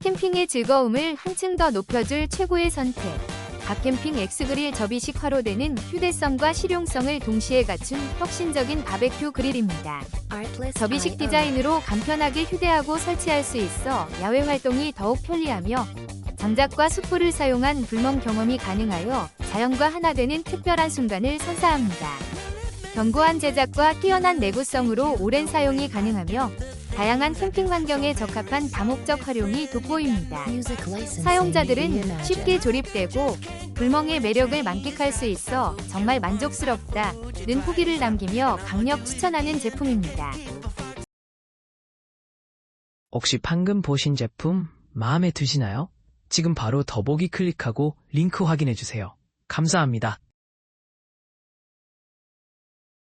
캠핑의 즐거움을 한층 더 높여줄 최고의 선택. 박캠핑 엑스그릴 접이식 화로대는 휴대성과 실용성을 동시에 갖춘 혁신적인 바베큐 그릴입니다. 접이식 디자인으로 간편하게 휴대하고 설치할 수 있어 야외 활동이 더욱 편리하며 장작과 숯불을 사용한 불멍 경험이 가능하여 자연과 하나 되는 특별한 순간을 선사합니다. 견고한 제작과 뛰어난 내구성으로 오랜 사용이 가능하며 다양한 캠핑 환경에 적합한 다목적 활용이 돋보입니다. 사용자들은 쉽게 조립되고 불멍의 매력을 만끽할 수 있어 정말 만족스럽다는 후기를 남기며 강력 추천하는 제품입니다. 혹시 방금 보신 제품 마음에 드시나요? 지금 바로 더보기 클릭하고 링크 확인해주세요. 감사합니다.